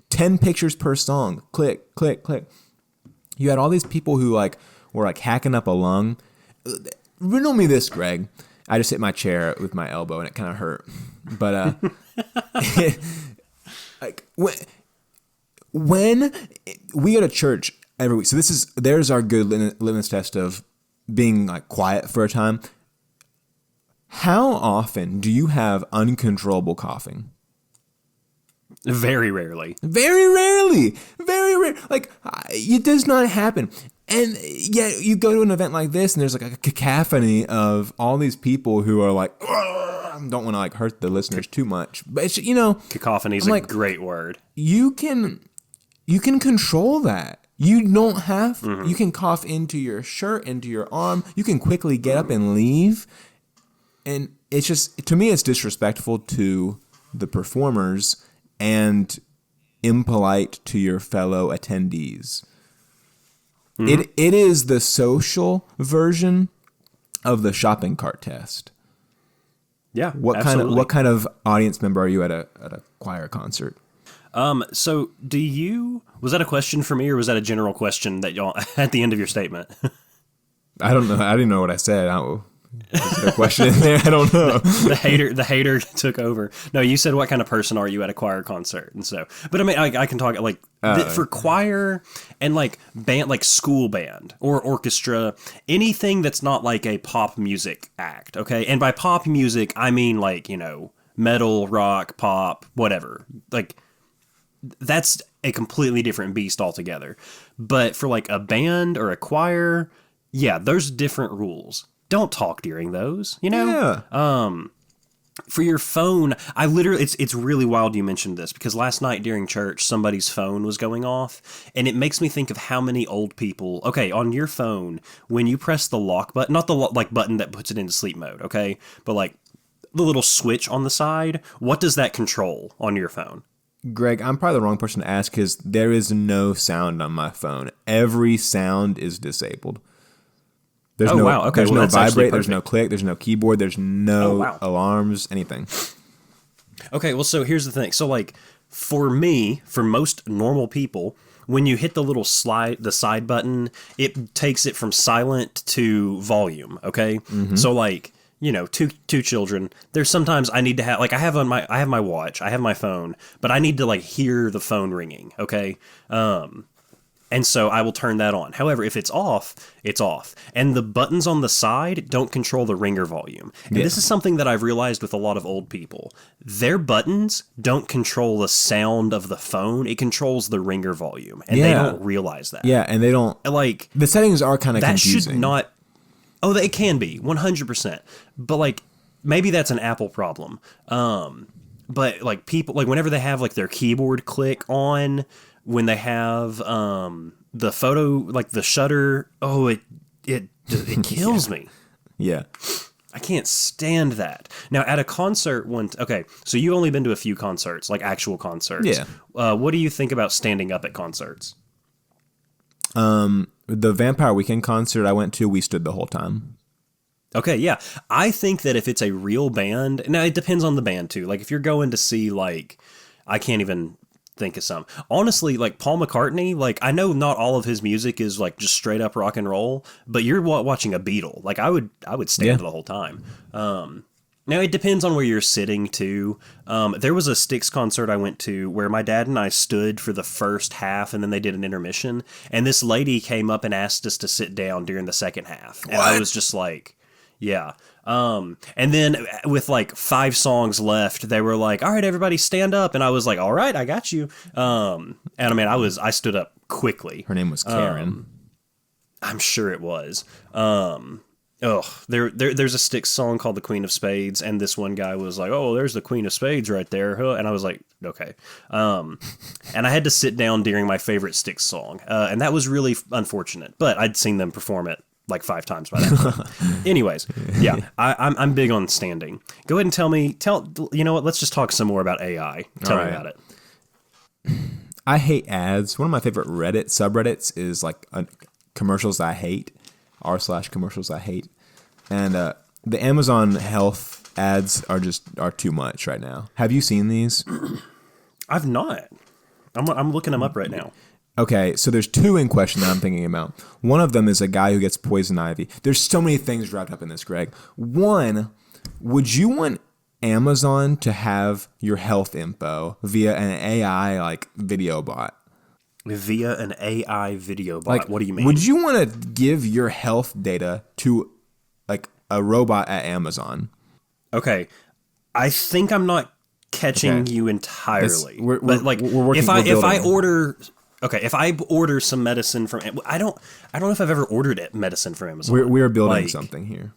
10 pictures per song, click, click, click. You had all these people who were hacking up a lung. Riddle me this, Greg. I just hit my chair with my elbow, and it kind of hurt. But when we go to church every week, so there's our good litmus test of being quiet for a time. How often do you have uncontrollable coughing? Very rarely. Very rarely. Very rare. It does not happen. And yet you go to an event like this, and there's a cacophony of all these people who are like, don't want to hurt the listeners too much, but it's, cacophony is a great word. You can control that. You don't have. You can cough into your shirt, into your arm. You can quickly get up and leave, and it's just, to me, it's disrespectful to the performers and impolite to your fellow attendees. It is the social version of the shopping cart test. Yeah, What kind of audience member are you at a choir concert? So was that a question for me, or was that a general question that y'all at the end of your statement? I don't know. I didn't know what I said. Is there a question in there? I don't know. The hater took over. No, you said what kind of person are you at a choir concert, and so. But I mean, I can talk for choir and band, school band or orchestra, anything that's not a pop music act. Okay, and by pop music, I mean metal, rock, pop, whatever. That's a completely different beast altogether. But for a band or a choir, yeah, there's different rules. Don't talk during those, Yeah. For your phone, it's really wild you mentioned this, because last night during church, somebody's phone was going off, and it makes me think of how many old people, okay, on your phone, when you press the lock button, not the button that puts it into sleep mode, okay, but the little switch on the side, what does that control on your phone? Greg, I'm probably the wrong person to ask because there is no sound on my phone. Every sound is disabled. There's wow. Okay. There's no vibrate. There's no click. There's no keyboard. There's no alarms. Anything. Okay. Well, so here's the thing. So, for me, for most normal people, when you hit the little the side button, it takes it from silent to volume. Okay. Mm-hmm. So, two children. There's sometimes I need to have I have my watch. I have my phone, but I need to hear the phone ringing. Okay. And so I will turn that on. However, if it's off, it's off. And the buttons on the side don't control the ringer volume. And this is something that I've realized with a lot of old people. Their buttons don't control the sound of the phone. It controls the ringer volume. And they don't realize that. Yeah, and they don't... the settings are kind of confusing. That should not... Oh, it can be, 100%. But, maybe that's an Apple problem. But, people... whenever they have, their keyboard click on... When they have the photo, the shutter, it kills me. Yeah. I can't stand that. Now, at a concert, so you've only been to a few concerts, actual concerts. Yeah. What do you think about standing up at concerts? The Vampire Weekend concert I went to, we stood the whole time. Okay, yeah. I think that if it's a real band, now it depends on the band too. If you're going to see I can't even think of some. Honestly, like Paul McCartney, like I know not all of his music is like just straight up rock and roll, but you're watching a Beatle. Like I would stand the whole time. Now it depends on where you're sitting too. There was a Styx concert I went to where my dad and I stood for the first half, and then they did an intermission. And this lady came up and asked us to sit down during the second half, and I was just like, yeah. And then with like 5 songs left, they were like, all right, everybody stand up. And I was like, all right, I got you. And I mean, I stood up quickly. Her name was Karen. I'm sure it was. There's a Styx song called The Queen of Spades. And this one guy was like, oh, there's the Queen of Spades right there. And I was like, okay. And I had to sit down during my favorite Styx song. And that was really unfortunate, but I'd seen them perform it like 5 times by that time. Anyways, yeah, I'm big on standing. Go ahead and you know what? Let's just talk some more about AI. Tell me about it. I hate ads. One of my favorite Reddit subreddits is like commercials I hate, r/commercials I hate. And the Amazon health ads are too much right now. Have you seen these? I've not. I'm looking them up right now. Okay, so there's 2 in question that I'm thinking about. One of them is a guy who gets poison ivy. There's so many things wrapped up in this, Greg. One, would you want Amazon to have your health info via an AI like video bot? Via an AI video bot? Like, what do you mean? Would you want to give your health data to like a robot at Amazon? Okay, I think I'm not catching you entirely. But like, if I order some medicine from, I don't know if I've ever ordered medicine from Amazon. We're building something here.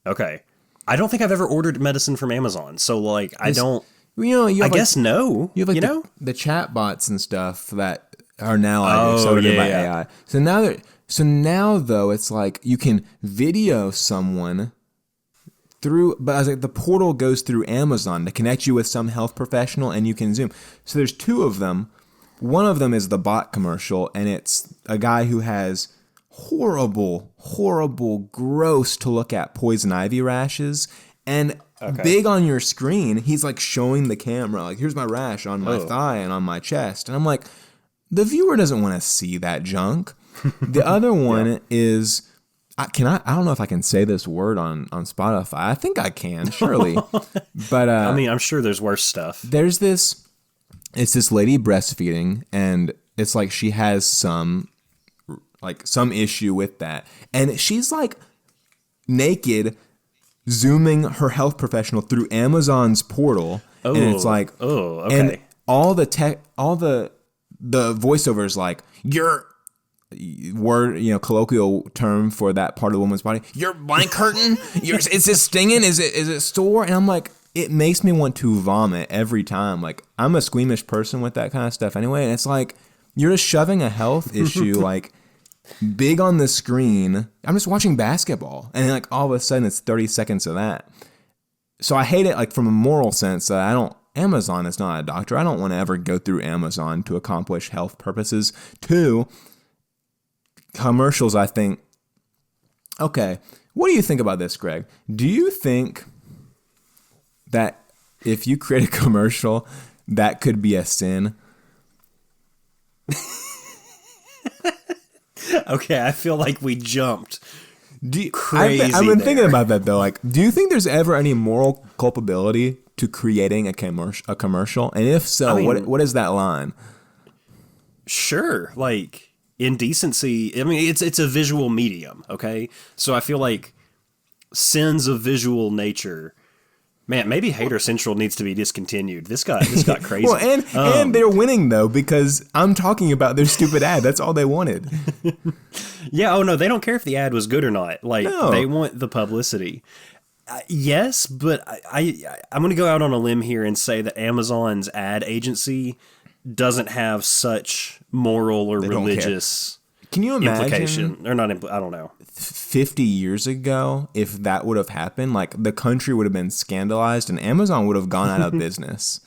Okay, I don't think I've ever ordered medicine from Amazon. So like, I don't. I guess no. You have like the chat bots and stuff that are now by AI. So now though it's like you can video someone through, but as like the portal goes through Amazon to connect you with some health professional, and you can Zoom. So there's 2 of them. One of them is the bot commercial, and it's a guy who has horrible, gross to look at poison ivy rashes. And big on your screen, he's like showing the camera, like, here's my rash on my thigh and on my chest. And I'm like, the viewer doesn't want to see that junk. The other one is, I don't know if I can say this word on Spotify. I think I can, surely. But I mean, I'm sure there's worse stuff. It's this lady breastfeeding, and it's like she has some issue with that. And she's like naked, zooming her health professional through Amazon's portal. And it's like, and all the voiceover is like, your word, colloquial term for that part of the woman's body. Your blank curtain? Is it stinging? Is it sore? And I'm like, it makes me want to vomit every time. Like, I'm a squeamish person with that kind of stuff anyway. And it's like, you're just shoving a health issue, like, big on the screen. I'm just watching basketball. And like, all of a sudden, it's 30 seconds of that. So I hate it, like, from a moral sense. Amazon is not a doctor. I don't want to ever go through Amazon to accomplish health purposes. 2, commercials, I think. Okay, what do you think about this, Greg? Do you think that if you create a commercial, that could be a sin? Okay, I feel like we jumped crazy. I've been thinking about that though. Like, do you think there's ever any moral culpability to creating a commercial? And if so, what is that line? Sure, like indecency. I mean, it's a visual medium. Okay, so I feel like sins of visual nature. Man, maybe Hater Central needs to be discontinued. This got crazy. Well, and they're winning though, because I'm talking about their stupid ad. That's all they wanted. Yeah. Oh no, they don't care if the ad was good or not. Like, they want the publicity. Yes, but I'm going to go out on a limb here and say that Amazon's ad agency doesn't have such moral or religious. Can you imagine? Implication or not? I don't know. 50 years ago, if that would have happened, like, the country would have been scandalized and Amazon would have gone out of business.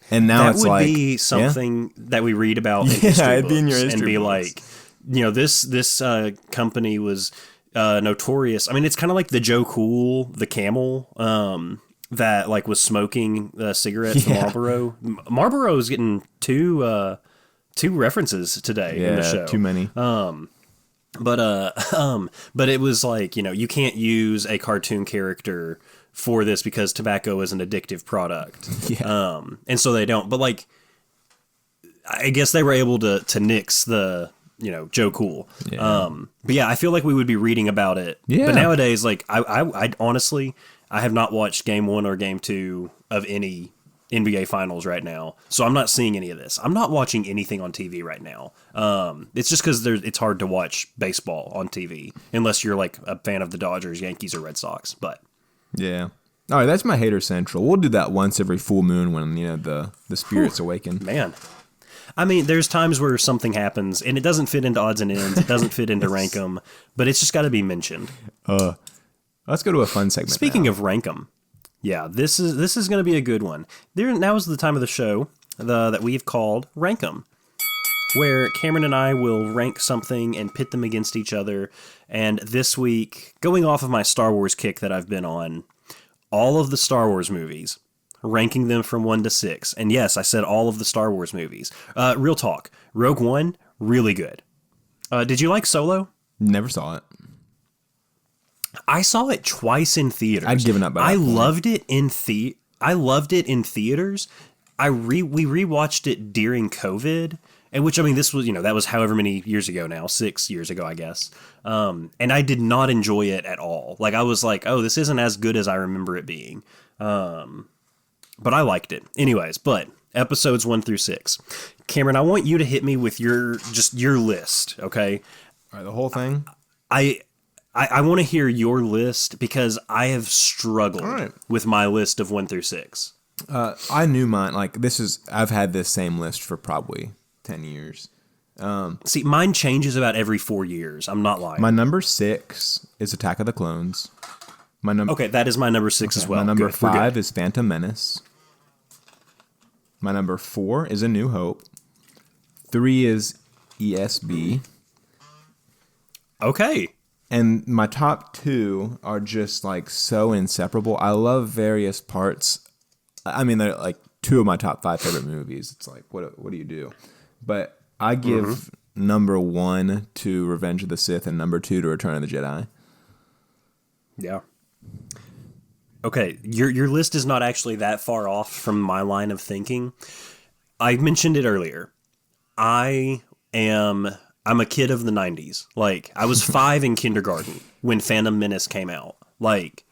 And now that would be something that we read about in history books, in your history and be books. Like, this company was notorious. I mean, it's kind of like the Joe Cool, the camel. that like was smoking cigarettes, the Marlboro. Marlboro is getting two references today in the show. Too many. But it was like, you can't use a cartoon character for this because tobacco is an addictive product. Yeah. And so they don't. But like, I guess they were able to nix the Joe Cool. Yeah. But yeah, I feel like we would be reading about it. Yeah. But nowadays, like I honestly, I have not watched game 1 or game 2 of any NBA finals right now. So I'm not seeing any of this. I'm not watching anything on TV right now. It's just because it's hard to watch baseball on TV unless you're like a fan of the Dodgers, Yankees, or Red Sox. But yeah. All right, that's my Hater Central. We'll do that once every full moon when the spirits awaken. Man. I mean, there's times where something happens and it doesn't fit into odds and ends. It doesn't fit into rank 'em, but it's just got to be mentioned. Let's go to a fun segment. Speaking of rank 'em, yeah, this is going to be a good one. Now is the time of the show that we've called Rank 'em, where Cameron and I will rank something and pit them against each other. And this week, going off of my Star Wars kick that I've been on, all of the Star Wars movies, ranking them from 1 to 6. And yes, I said all of the Star Wars movies. Real talk. Rogue One, really good. Did you like Solo? Never saw it. I saw it twice in theaters. I'd given up by that I point. loved it in I loved it in theaters. We rewatched it during COVID, and which, I mean, this was, that was however many years ago now, 6 years ago, I guess. And I did not enjoy it at all. Like, I was like, oh, this isn't as good as I remember it being. But I liked it. Anyways, but episodes 1 through 6. Cameron, I want you to hit me with your list, okay? All right, the whole thing? I want to hear your list because I have struggled right. with my list of 1 through 6. I knew mine. Like, I've had this same list for probably 10 years. See, mine changes about every 4 years. I'm not lying. My number 6 is Attack of the Clones. Okay, that is my number 6 as well. My number Good. We're good. 5 is Phantom Menace. My number 4 is A New Hope. 3 is ESB. Okay. And my top 2 are just like so inseparable. I love various parts. I mean, they're like 2 of my top 5 favorite movies. It's like, what do you do? But I give number 1 to Revenge of the Sith and number 2 to Return of the Jedi. Yeah. Okay, your list is not actually that far off from my line of thinking. I mentioned it earlier. I'm a kid of the 90s. Like, I was 5 in kindergarten when Phantom Menace came out. Like,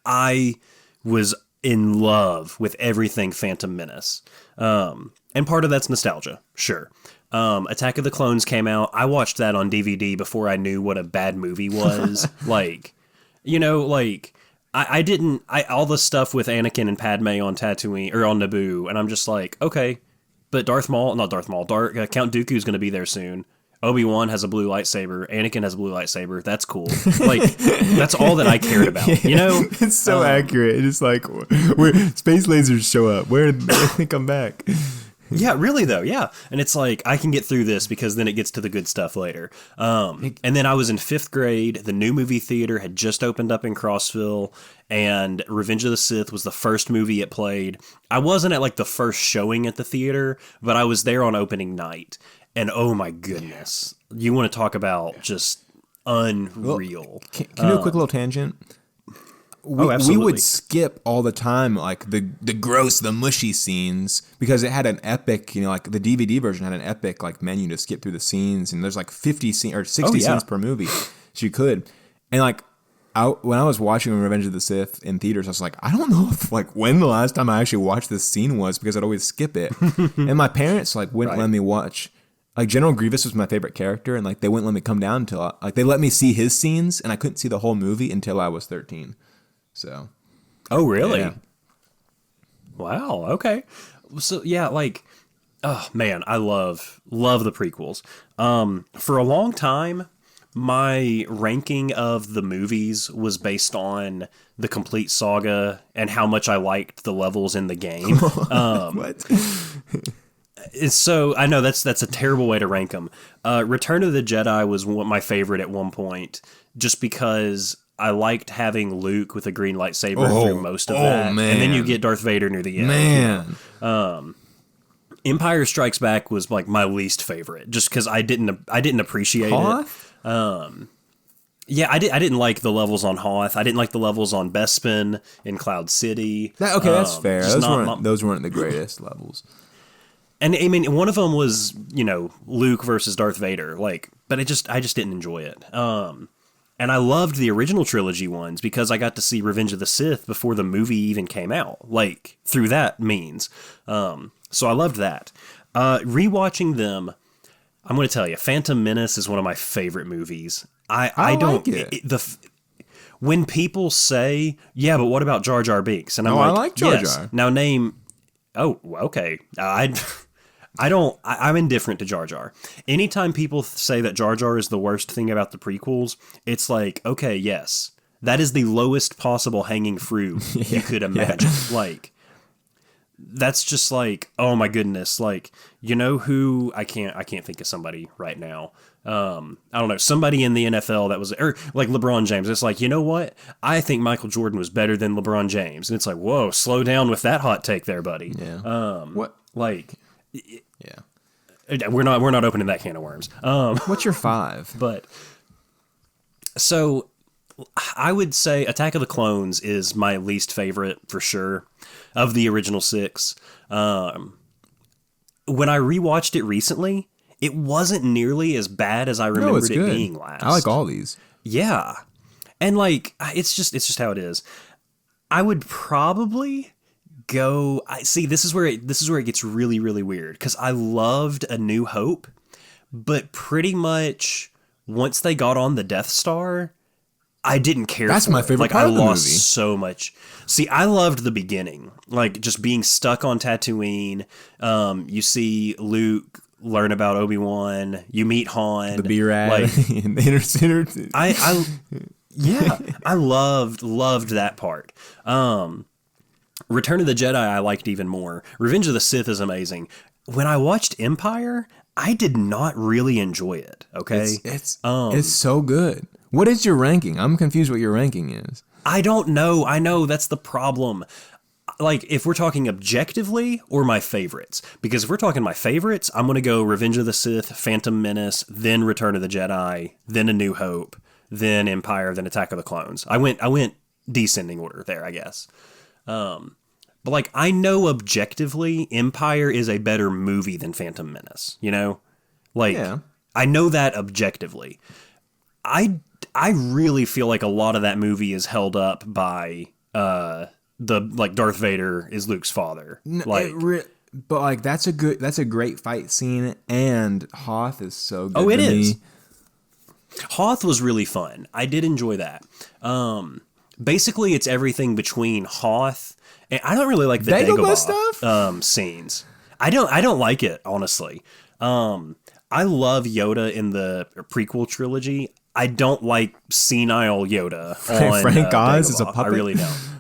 I was in love with everything Phantom Menace. And part of that's nostalgia, sure. Attack of the Clones came out. I watched that on DVD before I knew what a bad movie was. Like, all the stuff with Anakin and Padme on Tatooine, or on Naboo, and I'm just like, okay, but Count Dooku's going to be there soon. Obi-Wan has a blue lightsaber. Anakin has a blue lightsaber. That's cool. Like, that's all that I cared about, It's so accurate. It's like, where space lasers show up. Where did they come back? Yeah, really though, yeah. And it's like, I can get through this because then it gets to the good stuff later. And then I was in 5th grade. The new movie theater had just opened up in Crossville, and Revenge of the Sith was the first movie it played. I wasn't at like the first showing at the theater, but I was there on opening night. And oh my goodness, you want to talk about just unreal. Can you do a quick little tangent? Absolutely. We would skip all the time, like the gross, the mushy scenes, because it had an epic, like the DVD version had an epic like menu to skip through the scenes, and there's like 50 scenes or 60 scenes per movie, so you could. And like, when I was watching Revenge of the Sith in theaters, I was like, I don't know if like when the last time I actually watched this scene was, because I'd always skip it. And my parents like wouldn't let me watch. Like, General Grievous was my favorite character, and like they wouldn't let me come down until they let me see his scenes, and I couldn't see the whole movie until I was 13. So. Oh, really? Yeah. Wow. Okay. So yeah, like, oh man, I love the prequels. For a long time, my ranking of the movies was based on the complete saga and how much I liked the levels in the game. What? So I know that's a terrible way to rank them. Return of the Jedi was my favorite at one point, just because I liked having Luke with a green lightsaber through most of that. Man. And then you get Darth Vader near the end. Man. Empire Strikes Back was like my least favorite, just because I didn't appreciate Hoth? it. Yeah, I didn't like the levels on Hoth. I didn't like the levels on Bespin in Cloud City. That's fair. just Those weren't the greatest levels. And I mean, one of them was, Luke versus Darth Vader. But I just didn't enjoy it. And I loved the original trilogy ones because I got to see Revenge of the Sith before the movie even came out, through that means. So I loved that. Rewatching them, I'm going to tell you, Phantom Menace is one of my favorite movies. I don't like it. When people say, yeah, but what about Jar Jar Binks? And I'm I like Jar yes. Jar. Now name. Oh, okay. I'm indifferent to Jar Jar. Anytime people say that Jar Jar is the worst thing about the prequels, it's like, okay, yes, that is the lowest possible hanging fruit you could imagine. That's just oh my goodness. Who I can't think of somebody right now. I don't know, somebody in the NFL that was, or like LeBron James. It's you know what? I think Michael Jordan was better than LeBron James. And it's whoa, slow down with that hot take there, buddy. Yeah. What? Yeah. We're not opening that can of worms. What's your 5? But so I would say Attack of the Clones is my least favorite for sure of the original 6. When I rewatched it recently, it wasn't nearly as bad as I remembered it being last. I like all these. Yeah. And it's just how it is. I would probably go. This is where it gets really, really weird, because I loved A New Hope, but pretty much once they got on the Death Star, I didn't care. That's my favorite part of the movie. So much. See, I loved the beginning, just being stuck on Tatooine. You see Luke learn about Obi-Wan. You meet Han, the B-Rad, the I loved that part. Return of the Jedi I liked even more. Revenge of the Sith is amazing. When I watched Empire, I did not really enjoy it. Okay, it's so good. What is your ranking? I'm confused what your ranking is. I don't know. I know that's the problem. If we're talking objectively or my favorites, because if we're talking my favorites, I'm going to go Revenge of the Sith, Phantom Menace, then Return of the Jedi, then A New Hope, then Empire, then Attack of the Clones. I went descending order there, I guess. But I know objectively Empire is a better movie than Phantom Menace, Yeah. I know that objectively. I really feel like a lot of that movie is held up by Darth Vader is Luke's father. But that's a great fight scene, and Hoth is so good. Oh, it is. Me. Hoth was really fun. I did enjoy that. Basically, it's everything between Hoth and I don't really like the Dagobah stuff. Scenes. I don't like it, honestly. I love Yoda in the prequel trilogy. I don't like senile Yoda on Frank Oz is a Dagobah. puppet. I really don't.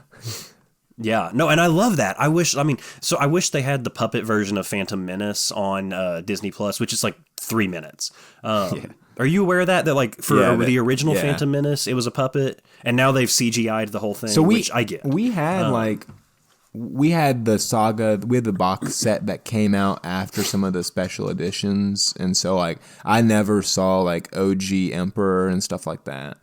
Yeah, no, and I love that. I wish they had the puppet version of Phantom Menace on Disney Plus, which is 3 minutes. Are you aware of that? That for the original Phantom Menace, it was a puppet, and now they've CGI'd the whole thing, which I get. We had we had the saga, we had the box set that came out after some of the special editions, and so I never saw OG Emperor and stuff like that.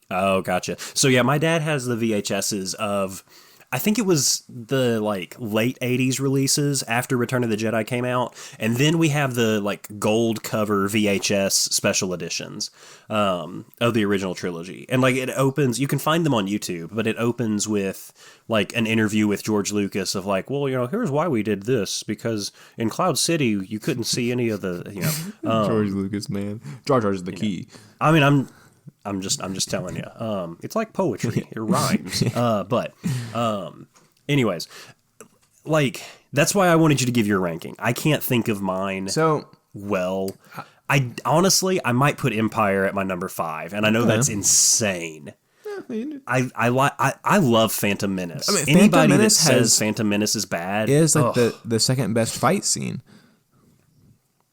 Oh, gotcha. So yeah, my dad has the VHSs of, I think it was the late 80s releases after Return of the Jedi came out, and then we have the gold cover VHS special editions of the original trilogy. And it opens, you can find them on YouTube, but it opens with an interview with George Lucas of here's why we did this, because in Cloud City you couldn't see any of the George Lucas, man. Jar Jar's the key. I mean, I'm just telling you. It's like poetry. It rhymes. Anyways, that's why I wanted you to give your ranking. I can't think of mine. I honestly, I might put Empire at my number 5, and I know that's insane. I love Phantom Menace. Anybody that says Phantom Menace is bad is the second best fight scene.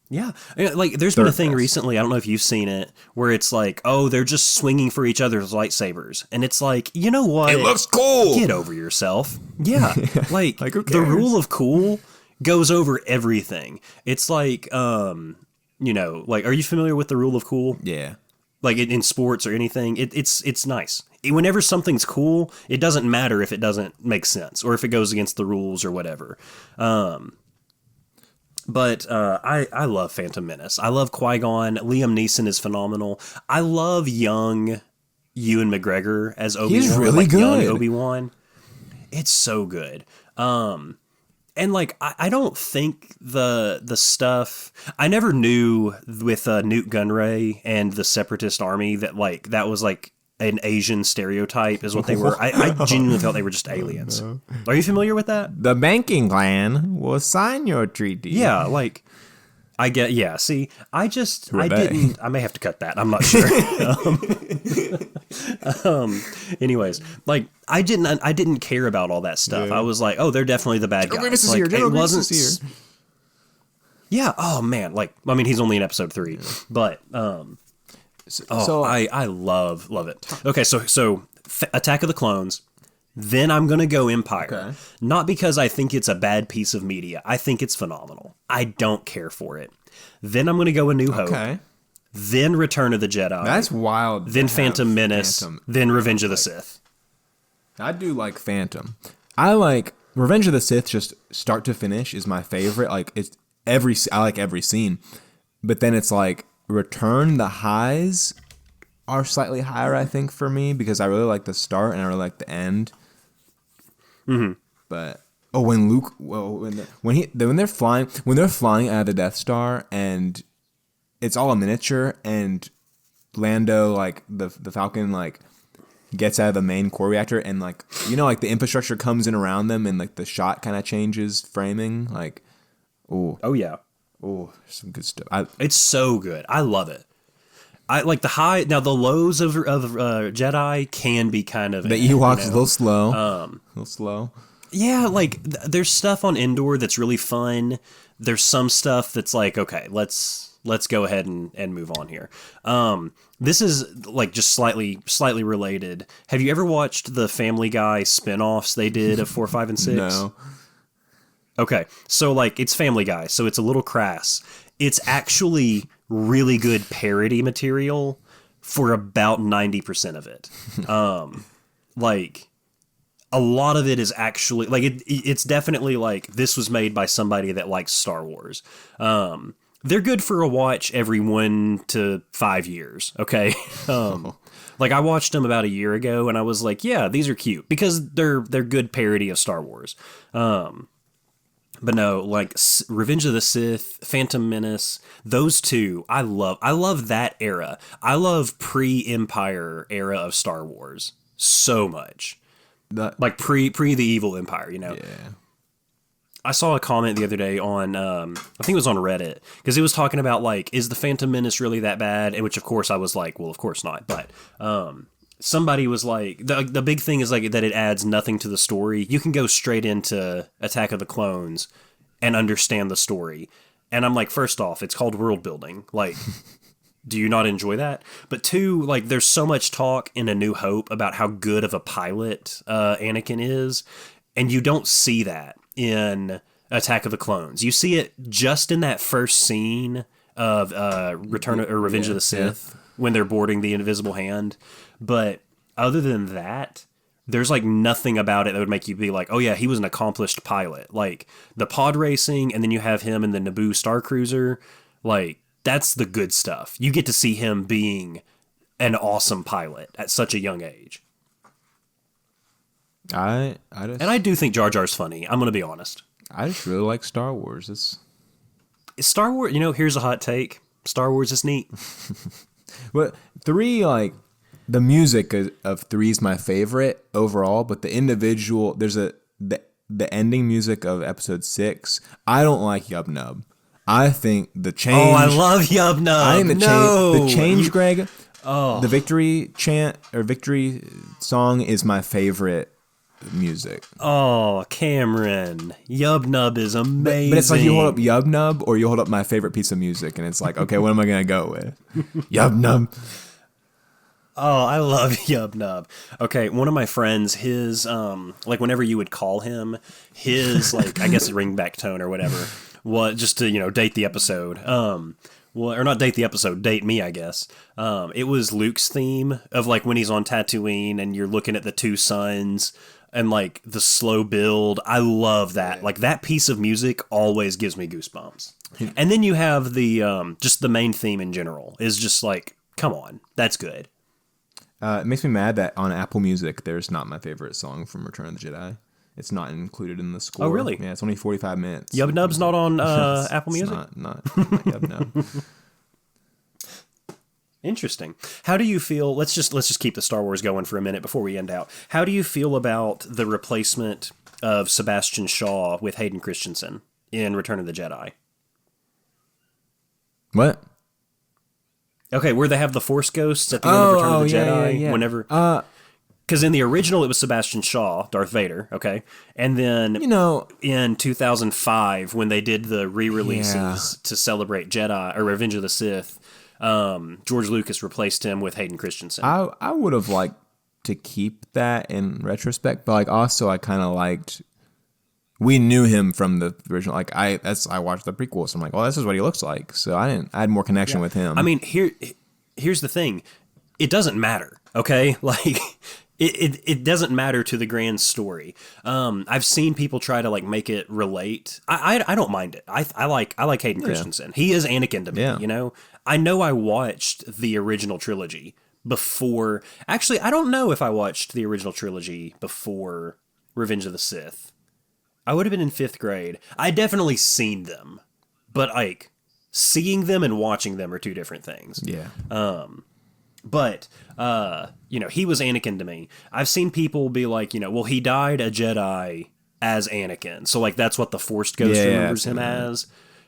Yeah, like there's been a Third thing best. recently. I don't know if you've seen it, where it's like, oh, they're just swinging for each other's lightsabers, and it's like, you know what? It looks cool. Get over yourself. Yeah, like, Like, who the cares? rule of cool goes over everything. It's like, like, are you familiar with the rule of cool? Yeah. Like in sports or anything, it's nice. Whenever something's cool, it doesn't matter if it doesn't make sense or if it goes against the rules or whatever. But I love Phantom Menace. I love Qui-Gon. Liam Neeson is phenomenal. I love young Ewan McGregor as Obi-Wan. He's really like young good. Obi-Wan. It's so good. And like I don't think the stuff I never knew with Newt Gunray and the Separatist Army that like that was like an Asian stereotype is what they were. I genuinely thought they were just aliens. Are you familiar with that? The banking clan will sign your treaty. Yeah, like I get. Yeah, see, I Rebay. didn't. I may have to cut that. I'm not sure. Anyways, like I didn't care about all that stuff. Yeah. I was like, oh, they're definitely the bad guys. Grievous is like, here. General it Grievous wasn't. is here. Yeah. Oh man. Like I mean, he's only in episode 3, but So I love it. Okay, so Attack of the Clones. Then I'm gonna go Empire. Okay. Not because I think it's a bad piece of media. I think it's phenomenal. I don't care for it. Then I'm gonna go A New Hope. okay, Then Return of the Jedi. that's wild. then to have Phantom Menace. Phantom. Then Revenge of the Sith. I do like Phantom. I like Revenge of the Sith. Just start to finish is my favorite. Like it's I like every scene, but then it's like Return. The highs are slightly higher, I think, for me because I really like the start and I really like the end. Mm-hmm. But when Luke, when they're flying out of the Death Star and it's all a miniature and Lando like the Falcon like gets out of the main core reactor and like like the infrastructure comes in around them and like the shot kind of changes framing like Oh yeah. some good stuff. It's so good. I love it. I like the lows of Jedi can be kind of The Ewoks a little slow. Yeah, like there's stuff on Endor that's really fun. There's some stuff that's like, okay, let's go ahead and move on here. This is like just slightly related. Have you ever watched the Family Guy spin-offs they did of 4, 5, and 6? No. Okay, so like it's Family Guy, so it's a little crass. It's actually really good parody material for about 90% of it. Like a lot of it is actually like it's definitely like this was made by somebody that likes Star Wars. They're good for a watch every 1 to 5 years. Okay. Like I watched them about a year ago and I was like, yeah, these are cute because they're good parody of Star Wars. But no, like Revenge of the Sith, Phantom Menace, those two, I love that era. I love pre-Empire era of Star Wars so much. Like pre the evil Empire, Yeah. I saw a comment the other day on, I think it was on Reddit, because it was talking about like, is the Phantom Menace really that bad? And which of course I was like, well, of course not. But somebody was like, the big thing is like that it adds nothing to the story. You can go straight into Attack of the Clones and understand the story. And I'm like, first off, it's called world building. Like, do you not enjoy that? But two, like, there's so much talk in A New Hope about how good of a pilot Anakin is, and you don't see that in Attack of the Clones. You see it just in that first scene of Revenge of the Sith when they're boarding the Invisible Hand. But other than that, there's like nothing about it that would make you be like, oh yeah, he was an accomplished pilot. Like the pod racing, and then you have him in the Naboo Star Cruiser. Like that's the good stuff. You get to see him being an awesome pilot at such a young age. I And I do think Jar Jar's funny. I'm going to be honest. just really like Star Wars. It's Star Wars, here's a hot take. Star Wars is neat. But 3, like, the music of 3 is my favorite overall, but the individual, the ending music of episode 6, I don't like Yub Nub. I think the change. Oh, I love Yub Nub. I think the change, Greg. Oh. The victory chant or victory song is my favorite music. Oh, Cameron, Yub Nub is amazing. But it's like you hold up Yub Nub or you hold up my favorite piece of music, and it's like, okay, what am I gonna go with? Yub Nub. Oh, I love Yub Nub. Okay, one of my friends, his like whenever you would call him, his like I guess ringback tone or whatever, was just to date the episode. Well, or not date the episode, date me, I guess. It was Luke's theme of like when he's on Tatooine and you're looking at the two suns and like the slow build. I love that. Like that piece of music always gives me goosebumps. And then you have the just the main theme in general is just like, come on, that's good. It makes me mad that on Apple Music, there's not my favorite song from Return of the Jedi. It's not included in the score. Oh, really? Yeah, it's only 45 minutes. Yub Nub's not on Apple Music? Not Yub Nub. Interesting. How do you feel? Let's just keep the Star Wars going for a minute before we end out. How do you feel about the replacement of Sebastian Shaw with Hayden Christensen in Return of the Jedi? What? Okay, where they have the Force ghosts at the end of Return of the Jedi. Yeah. Whenever, because in the original it was Sebastian Shaw, Darth Vader. Okay, and then in 2005 when they did the re-releases to celebrate Jedi or Revenge of the Sith, George Lucas replaced him with Hayden Christensen. I would have liked to keep that in retrospect, but like also I kind of liked. We knew him from the original. Like I watched the prequels. So I'm like, well, this is what he looks like. So I had more connection with him. I mean, here's the thing. It doesn't matter. Okay, like it doesn't matter to the grand story. I've seen people try to like make it relate. I don't mind it. I like Hayden Christensen. He is Anakin to me. Yeah. I know I watched the original trilogy before. Actually, I don't know if I watched the original trilogy before Revenge of the Sith. I would have been in 5th grade. I definitely seen them, but like seeing them and watching them are two different things. Yeah. But he was Anakin to me. I've seen people be like, well, he died a Jedi as Anakin, so like that's what the Force Ghost remembers him as.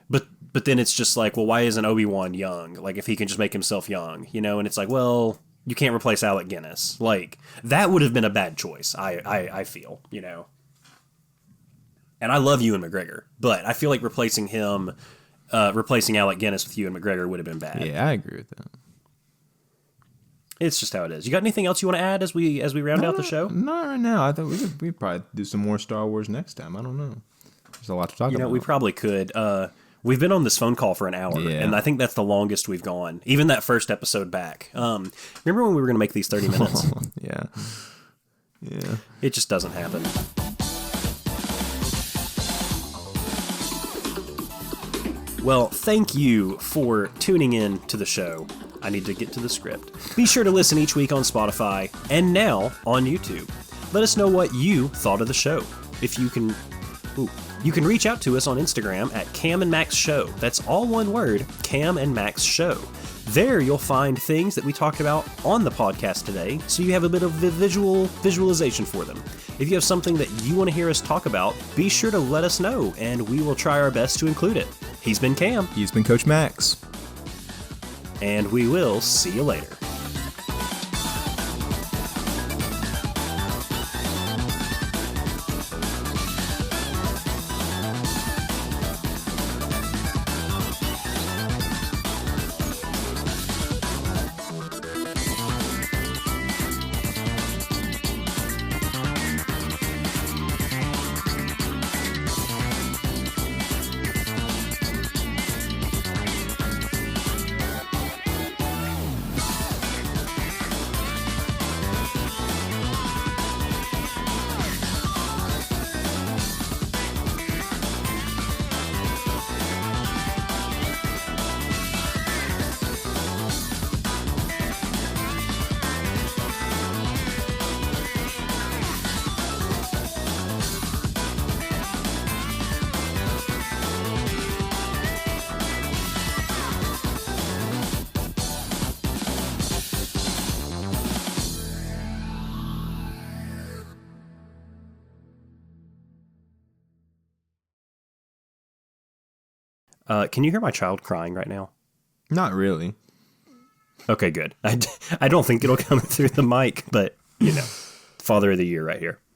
But then it's just like, well, why isn't Obi-Wan young? Like if he can just make himself young, and it's like, well, you can't replace Alec Guinness. Like that would have been a bad choice. I feel, And I love Ewan McGregor, but I feel like replacing Alec Guinness with Ewan McGregor would have been bad. Yeah, I agree with that. It's just how it is. You got anything else you want to add as we round out the show? Not right now. I thought we'd probably do some more Star Wars next time. I don't know. There's a lot to talk about. We probably could. We've been on this phone call for an hour, and I think that's the longest we've gone. Even that first episode back. Remember when we were going to make these 30 minutes? Yeah. It just doesn't happen. Well, thank you for tuning in to the show. I need to get to the script. Be sure to listen each week on Spotify and now on YouTube. Let us know what you thought of the show. If you can... You can reach out to us on Instagram at Cam and Max Show. That's all one word, Cam and Max Show. There you'll find things that we talked about on the podcast today, so you have a bit of visualization for them. If you have something that you want to hear us talk about, be sure to let us know, and we will try our best to include it. He's been Cam. He's been Coach Max. And we will see you later. Can you hear my child crying right now? Not really. Okay, good. I don't think it'll come through the mic, but, Father of the Year right here.